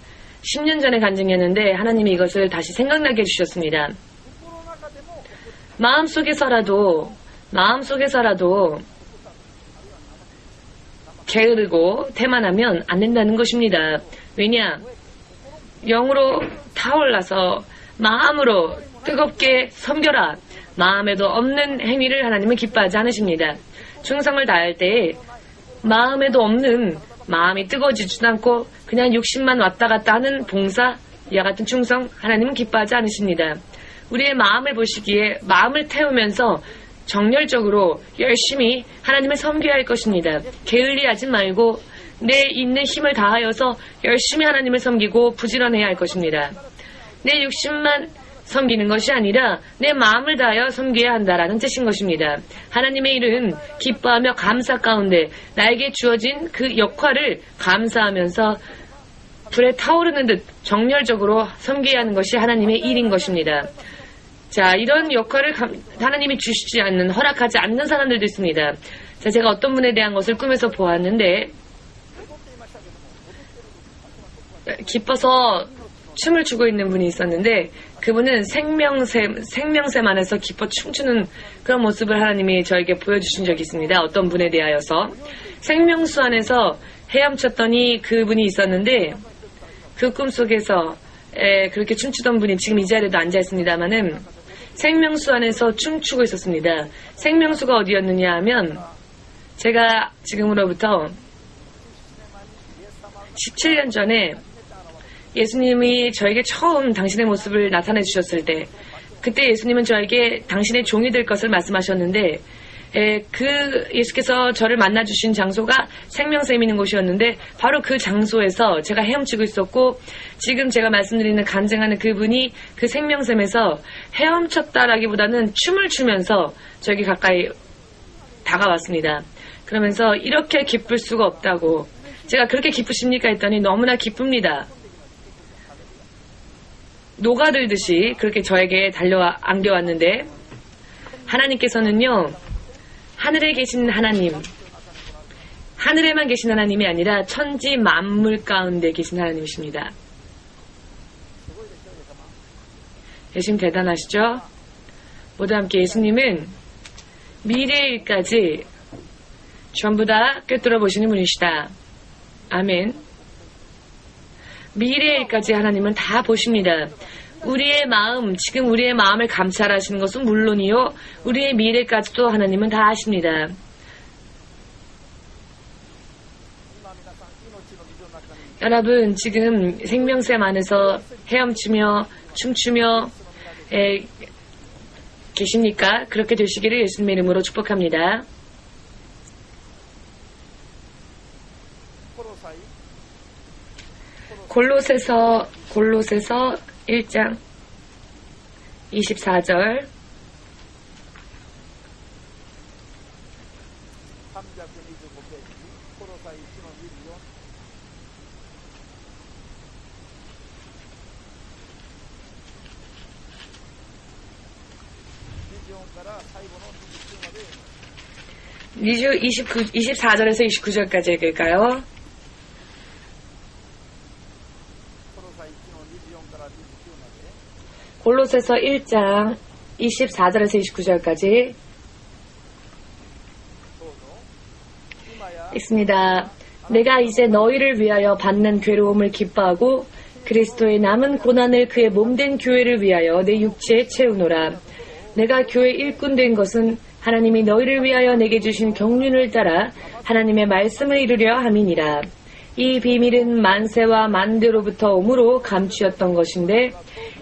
Speaker 1: 10년 전에 간증이었는데 하나님이 이것을 다시 생각나게 해주셨습니다. 마음속에서라도 게으르고 태만하면 안 된다는 것입니다. 왜냐? 영으로 타올라서 마음으로 뜨겁게 섬겨라. 마음에도 없는 행위를 하나님은 기뻐하지 않으십니다. 충성을 다할 때에 마음에도 없는 마음이 뜨거워지지도 않고 그냥 욕심만 왔다 갔다 하는 봉사, 이와 같은 충성 하나님은 기뻐하지 않으십니다. 우리의 마음을 보시기에 마음을 태우면서 정열적으로 열심히 하나님을 섬겨야 할 것입니다. 게을리하지 말고 내 있는 힘을 다하여서 열심히 하나님을 섬기고 부지런해야 할 것입니다. 내 욕심만 섬기는 것이 아니라 내 마음을 다하여 섬겨야 한다라는 뜻인 것입니다. 하나님의 일은 기뻐하며 감사 가운데 나에게 주어진 그 역할을 감사하면서 불에 타오르는 듯 정열적으로 섬겨야 하는 것이 하나님의 일인 것입니다. 자, 이런 역할을 하나님이 주시지 않는, 허락하지 않는 사람들도 있습니다. 자, 제가 어떤 분에 대한 것을 꿈에서 보았는데 기뻐서 춤을 추고 있는 분이 있었는데 그분은 생명샘 안에서 기뻐 춤추는 그런 모습을 하나님이 저에게 보여주신 적이 있습니다. 어떤 분에 대하여서 생명수 안에서 헤엄쳤더니 그분이 있었는데 그 꿈속에서 그렇게 춤추던 분이 지금 이 자리에도 앉아 있습니다만은 생명수 안에서 춤추고 있었습니다. 생명수가 어디였느냐 하면 제가 지금으로부터 17년 전에 예수님이 저에게 처음 당신의 모습을 나타내 주셨을 때 그때 예수님은 저에게 당신의 종이 될 것을 말씀하셨는데 그 예수께서 저를 만나주신 장소가 생명샘 있는 곳이었는데 바로 그 장소에서 제가 헤엄치고 있었고 지금 제가 말씀드리는 간증하는 그분이 그 생명샘에서 헤엄쳤다라기보다는 춤을 추면서 저에게 가까이 다가왔습니다. 그러면서 이렇게 기쁠 수가 없다고 제가 그렇게 기쁘십니까 했더니 너무나 기쁩니다. 녹아들듯이 그렇게 저에게 안겨왔는데 하나님께서는요 하늘에 계신 하나님, 하늘에만 계신 하나님이 아니라 천지 만물 가운데 계신 하나님이십니다. 예수님 대단하시죠? 모두 함께 예수님은 미래의 일까지 전부 다 꿰뚫어 보시는 분이시다. 아멘. 미래의 일까지 하나님은 다 보십니다. 우리의 마음, 지금 우리의 마음을 감찰하시는 것은 물론이요, 우리의 미래까지도 하나님은 다 아십니다. 여러분, 지금 생명샘 안에서 헤엄치며 춤추며 계십니까? 그렇게 되시기를 예수님의 이름으로 축복합니다. 골로새서 1장 24절 이 24절에서 29절까지 읽을까요? 골로새서 1장 24절에서 29절까지 읽습니다. 내가 이제 너희를 위하여 받는 괴로움을 기뻐하고 그리스도의 남은 고난을 그의 몸된 교회를 위하여 내 육체에 채우노라. 내가 교회 일꾼 된 것은 하나님이 너희를 위하여 내게 주신 경륜을 따라 하나님의 말씀을 이루려 함이니라. 이 비밀은 만세와 만대로부터 오므로 감추었던 것인데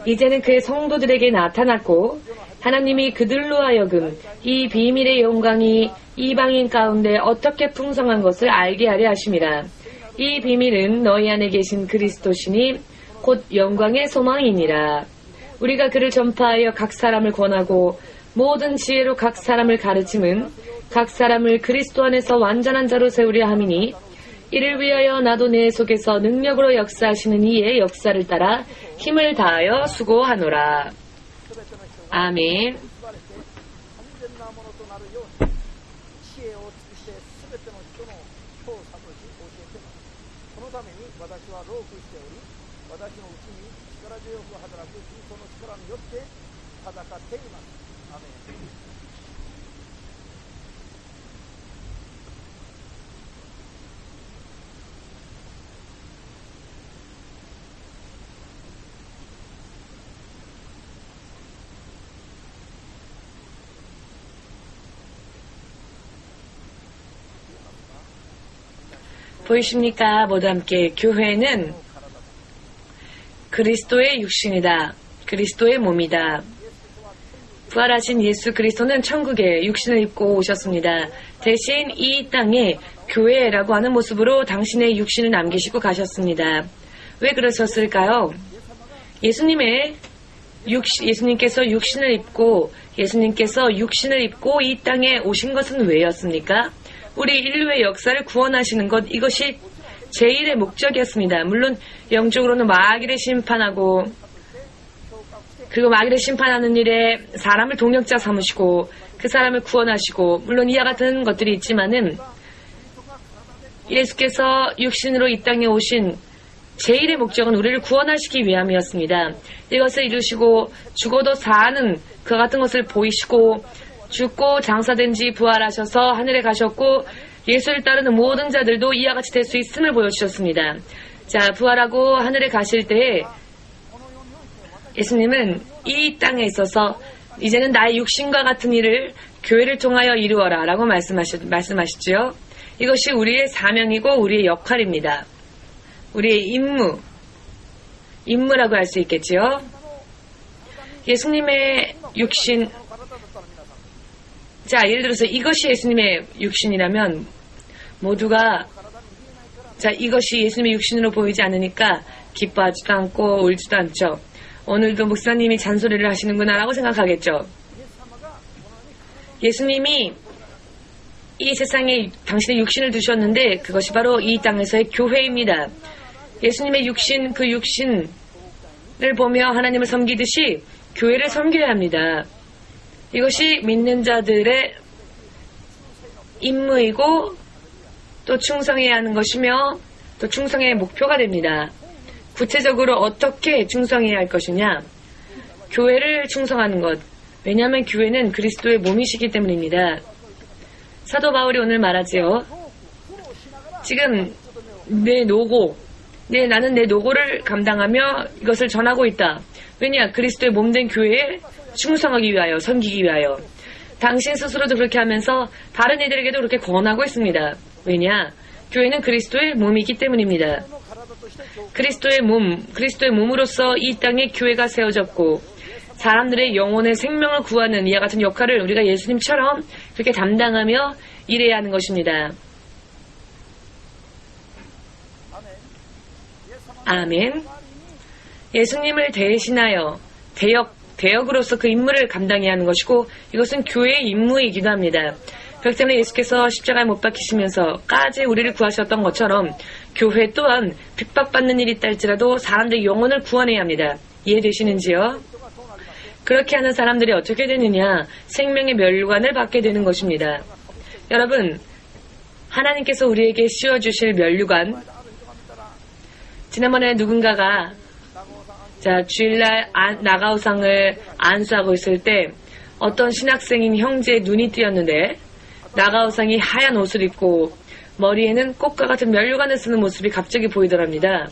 Speaker 1: 이제는 그의 성도들에게 나타났고 하나님이 그들로 하여금 이 비밀의 영광이 이방인 가운데 어떻게 풍성한 것을 알게 하려 하심이라. 이 비밀은 너희 안에 계신 그리스도시니 곧 영광의 소망이니라. 우리가 그를 전파하여 각 사람을 권하고 모든 지혜로 각 사람을 가르침은 각 사람을 그리스도 안에서 완전한 자로 세우려 함이니 이를 위하여 나도 내 속에서 능력으로 역사하시는 이의 역사를 따라 힘을 다하여 수고하노라. 아멘. 보이십니까? 모두 함께 교회는 그리스도의 육신이다. 그리스도의 몸이다. 부활하신 예수 그리스도는 천국에 육신을 입고 오셨습니다. 대신 이 땅에 교회라고 하는 모습으로 당신의 육신을 남기시고 가셨습니다. 왜 그러셨을까요? 예수님께서 육신을 입고 이 땅에 오신 것은 왜였습니까? 우리 인류의 역사를 구원하시는 것, 이것이 제1의 목적이었습니다. 물론 영적으로는 마귀를 심판하고, 그리고 마귀를 심판하는 일에 사람을 동역자 삼으시고 그 사람을 구원하시고, 물론 이와 같은 것들이 있지만은 예수께서 육신으로 이 땅에 오신 제1의 목적은 우리를 구원하시기 위함이었습니다. 이것을 이루시고 죽어도 사는 그 같은 것을 보이시고, 죽고 장사된 지 부활하셔서 하늘에 가셨고, 예수를 따르는 모든 자들도 이와 같이 될 수 있음을 보여주셨습니다. 자, 부활하고 하늘에 가실 때에 예수님은 이 땅에 있어서 이제는 나의 육신과 같은 일을 교회를 통하여 이루어라 라고 말씀하시죠. 이것이 우리의 사명이고 우리의 역할입니다. 우리의 임무라고 할 수 있겠지요. 예수님의 육신, 자, 예를 들어서 이것이 예수님의 육신이라면 모두가, 자, 이것이 예수님의 육신으로 보이지 않으니까 기뻐하지도 않고 울지도 않죠. 오늘도 목사님이 잔소리를 하시는구나 라고 생각하겠죠. 예수님이 이 세상에 당신의 육신을 두셨는데 그것이 바로 이 땅에서의 교회입니다. 예수님의 육신, 그 육신을 보며 하나님을 섬기듯이 교회를 섬겨야 합니다. 이것이 믿는 자들의 임무이고 또 충성해야 하는 것이며 또 충성의 목표가 됩니다. 구체적으로 어떻게 충성해야 할 것이냐? 교회를 충성하는 것. 왜냐하면 교회는 그리스도의 몸이시기 때문입니다. 사도 바울이 오늘 말하지요. 지금 나는 내 노고를 감당하며 이것을 전하고 있다. 왜냐? 그리스도의 몸된 교회에 충성하기 위하여, 섬기기 위하여. 당신 스스로도 그렇게 하면서 다른 이들에게도 그렇게 권하고 있습니다. 왜냐? 교회는 그리스도의 몸이기 때문입니다. 그리스도의 몸으로서 이 땅에 교회가 세워졌고 사람들의 영혼의 생명을 구하는 이와 같은 역할을 우리가 예수님처럼 그렇게 담당하며 일해야 하는 것입니다. 아멘. 예수님을 대신하여 대역으로서 그 임무를 감당해야 하는 것이고 이것은 교회의 임무이기도 합니다. 그렇기 때문에 예수께서 십자가에 못 박히시면서까지 우리를 구하셨던 것처럼 교회 또한 핍박받는 일이 있다 할지라도 사람들의 영혼을 구원해야 합니다. 이해되시는지요? 그렇게 하는 사람들이 어떻게 되느냐? 생명의 면류관을 받게 되는 것입니다. 여러분, 하나님께서 우리에게 씌워주실 면류관, 지난번에 누군가가 주일날 나가우상을 안수하고 있을 때 어떤 신학생인 형제의 눈이 띄었는데 나가우상이 하얀 옷을 입고 머리에는 꽃과 같은 면류관을 쓰는 모습이 갑자기 보이더랍니다.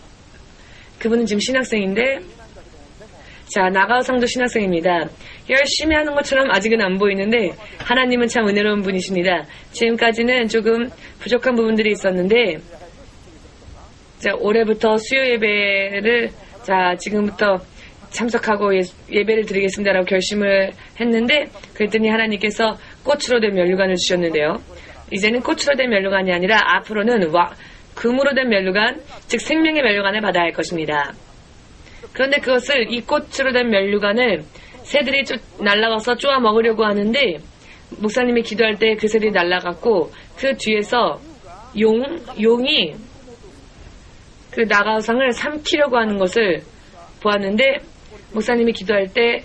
Speaker 1: 그분은 지금 신학생인데, 나가우상도 신학생입니다. 열심히 하는 것처럼 아직은 안 보이는데 하나님은 참 은혜로운 분이십니다. 지금까지는 조금 부족한 부분들이 있었는데 올해부터 수요 예배를 지금부터 참석하고 예배를 드리겠습니다라고 결심을 했는데 그랬더니 하나님께서 꽃으로 된 면류관을 주셨는데요. 이제는 꽃으로 된 면류관이 아니라 앞으로는 금으로 된 면류관, 즉 생명의 면류관을 받아야 할 것입니다. 그런데 그것을, 이 꽃으로 된 면류관을 새들이 날아와서 쪼아 먹으려고 하는데 목사님이 기도할 때 그 새들이 날아갔고 그 뒤에서 용이 그 나가우상을 삼키려고 하는 것을 보았는데 목사님이 기도할 때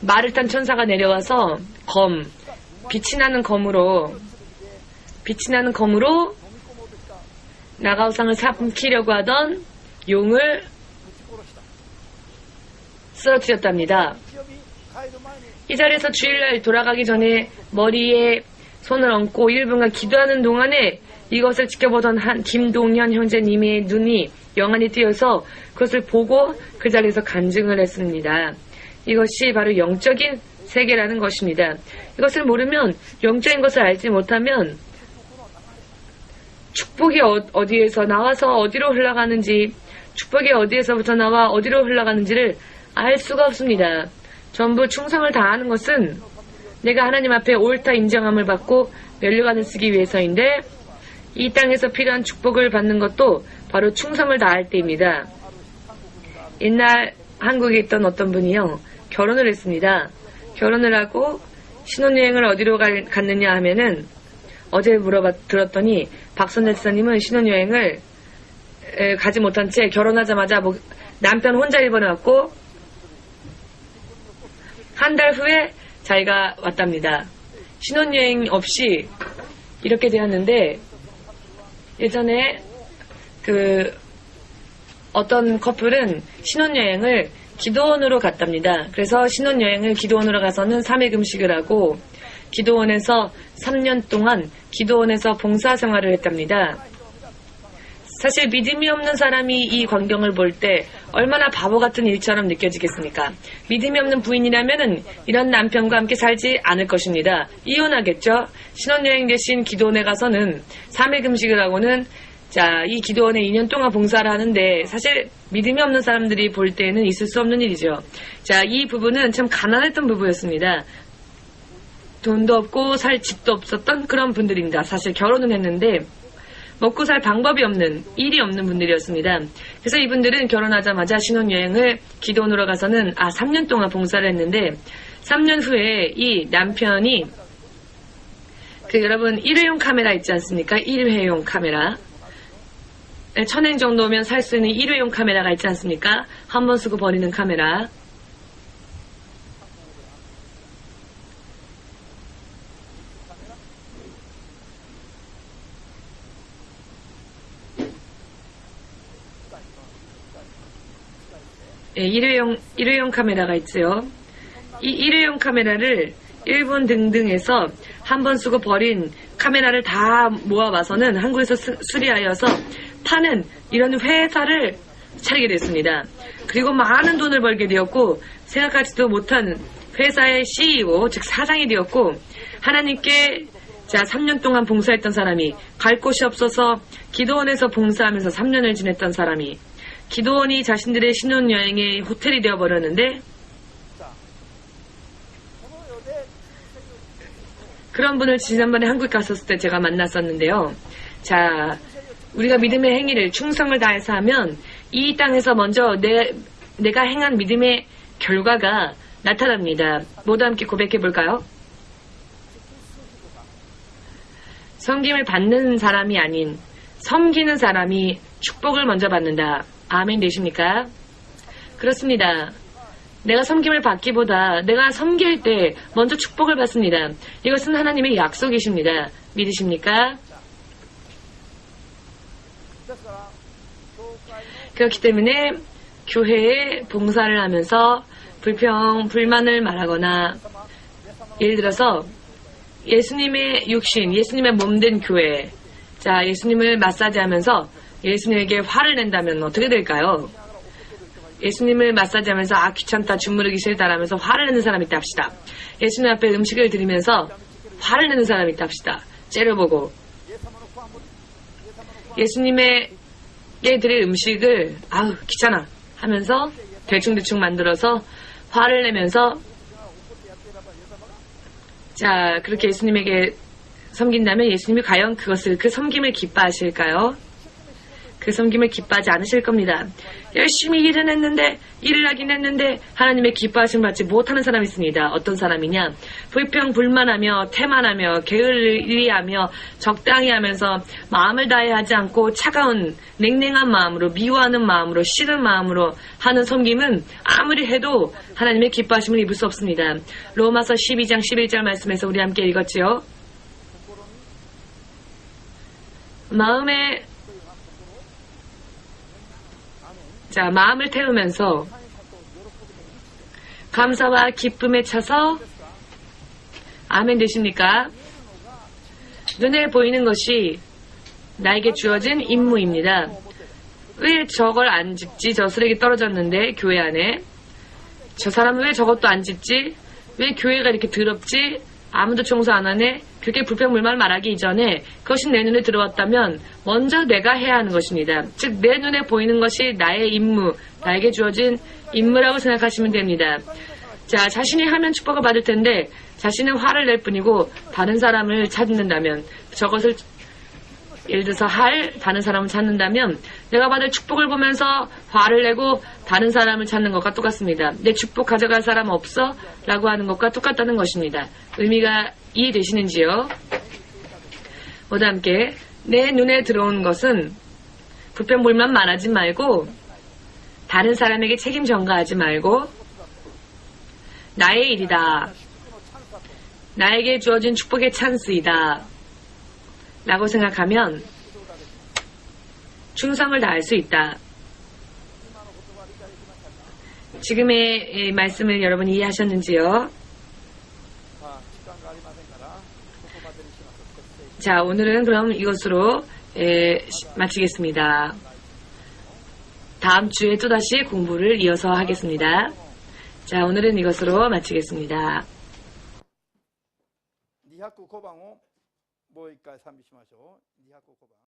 Speaker 1: 말을 탄 천사가 내려와서 빛이 나는 검으로 나가우상을 삼키려고 하던 용을 쓰러뜨렸답니다. 이 자리에서 주일날 돌아가기 전에 머리에 손을 얹고 1분간 기도하는 동안에 이것을 지켜보던 한 김동현 형제님의 눈이 영안이 띄어서 그것을 보고 그 자리에서 간증을 했습니다. 이것이 바로 영적인 세계라는 것입니다. 이것을 모르면, 영적인 것을 알지 못하면 축복이 어디에서 나와서 어디로 흘러가는지, 축복이 어디에서부터 나와 어디로 흘러가는지를 알 수가 없습니다. 전부 충성을 다하는 것은 내가 하나님 앞에 옳다 인정함을 받고 면류관을 쓰기 위해서인데, 이 땅에서 필요한 축복을 받는 것도 바로 충성을 다할 때입니다. 옛날 한국에 있던 어떤 분이요, 결혼을 했습니다. 결혼을 하고 신혼여행을 어디로 갔느냐 하면은, 어제 들었더니 박선재 지사님은 신혼여행을 가지 못한 채 결혼하자마자 남편 혼자 일본에 왔고 한 달 후에 자기가 왔답니다. 신혼여행 없이 이렇게 되었는데, 예전에 어떤 커플은 신혼여행을 기도원으로 갔답니다. 그래서 신혼여행을 기도원으로 가서는 3일 금식을 하고 기도원에서 3년 동안 기도원에서 봉사생활을 했답니다. 사실 믿음이 없는 사람이 이 광경을 볼 때 얼마나 바보 같은 일처럼 느껴지겠습니까? 믿음이 없는 부인이라면은 이런 남편과 함께 살지 않을 것입니다. 이혼하겠죠? 신혼여행 대신 기도원에 가서는 3일 금식을 하고는 이 기도원에 2년 동안 봉사를 하는데, 사실 믿음이 없는 사람들이 볼 때는 있을 수 없는 일이죠. 이 부부는 참 가난했던 부부였습니다. 돈도 없고 살 집도 없었던 그런 분들입니다. 사실 결혼은 했는데 먹고 살 방법이 없는, 일이 없는 분들이었습니다. 그래서 이분들은 결혼하자마자 신혼여행을 기도원으로 가서는 3년 동안 봉사를 했는데, 3년 후에 이 남편이 여러분 일회용 카메라 있지 않습니까? 일회용 카메라. 1000엔 정도면 살 수 있는 일회용 카메라가 있지 않습니까? 한 번 쓰고 버리는 카메라. 일회용 카메라가 있어요. 이 일회용 카메라를 일본 등등에서 한 번 쓰고 버린 카메라를 다 모아와서는 한국에서 수리하여서 파는 이런 회사를 차리게 됐습니다. 그리고 많은 돈을 벌게 되었고, 생각하지도 못한 회사의 CEO, 즉 사장이 되었고, 하나님께 3년 동안 봉사했던 사람이, 갈 곳이 없어서 기도원에서 봉사하면서 3년을 지냈던 사람이, 기도원이 자신들의 신혼여행의 호텔이 되어버렸는데, 그런 분을 지난번에 한국 갔었을 때 제가 만났었는데요. 우리가 믿음의 행위를 충성을 다해서 하면 이 땅에서 먼저 내가 행한 믿음의 결과가 나타납니다. 모두 함께 고백해 볼까요? 섬김을 받는 사람이 아닌 섬기는 사람이 축복을 먼저 받는다. 아멘 되십니까? 그렇습니다. 내가 섬김을 받기보다 내가 섬길 때 먼저 축복을 받습니다. 이것은 하나님의 약속이십니다. 믿으십니까? 그렇기 때문에 교회에 봉사를 하면서 불만을 말하거나, 예를 들어서 예수님의 육신, 예수님의 몸된 교회, 예수님을 마사지하면서 예수님에게 화를 낸다면 어떻게 될까요? 예수님을 마사지하면서 귀찮다, 주무르기 싫다라면서 화를 내는 사람이 있다 합시다. 예수님 앞에 음식을 드리면서 화를 내는 사람이 있다 합시다. 째려보고 예수님에게 드릴 음식을 귀찮아 하면서 대충대충 만들어서 화를 내면서 그렇게 예수님에게 섬긴다면 예수님이 과연 그 섬김을 기뻐하실까요? 그 섬김을 기뻐하지 않으실 겁니다. 열심히 일을 하긴 했는데 하나님의 기뻐하심을 받지 못하는 사람이 있습니다. 어떤 사람이냐? 불평불만하며 태만하며 게을리하며 적당히 하면서 마음을 다해 하지 않고 차가운 냉랭한 마음으로, 미워하는 마음으로, 싫은 마음으로 하는 섬김은 아무리 해도 하나님의 기뻐하심을 입을 수 없습니다. 로마서 12장 11절 말씀에서 우리 함께 읽었지요. 마음을 태우면서 감사와 기쁨에 차서, 아멘 되십니까? 눈에 보이는 것이 나에게 주어진 임무입니다. 왜 저걸 안 짚지? 저 쓰레기 떨어졌는데 교회 안에. 저 사람은 왜 저것도 안 짚지? 왜 교회가 이렇게 더럽지? 아무도 청소 안 하네? 그렇게 불평불만 말하기 이전에 그것이 내 눈에 들어왔다면 먼저 내가 해야 하는 것입니다. 즉 내 눈에 보이는 것이 나의 임무, 나에게 주어진 임무라고 생각하시면 됩니다. 자, 자신이 하면 축복을 받을 텐데 자신은 화를 낼 뿐이고 다른 사람을 찾는다면 저것을 예를 들어서 다른 사람을 찾는다면 내가 받을 축복을 보면서 화를 내고 다른 사람을 찾는 것과 똑같습니다. 내 축복 가져갈 사람 없어? 라고 하는 것과 똑같다는 것입니다. 의미가 이해되시는지요? 모두 함께 내 눈에 들어온 것은 불평불만 말하지 말고 다른 사람에게 책임 전가하지 말고 나의 일이다. 나에게 주어진 축복의 찬스이다. 라고 생각하면 충성을 다할 수 있다. 지금의 말씀을 여러분 이해하셨는지요? 자, 오늘은 그럼 이것으로 마치겠습니다. 다음 주에 또다시 공부를 이어서 하겠습니다. 자, 오늘은 이것으로 마치겠습니다.
Speaker 2: 205番をもう一回賛美しましょう。205番。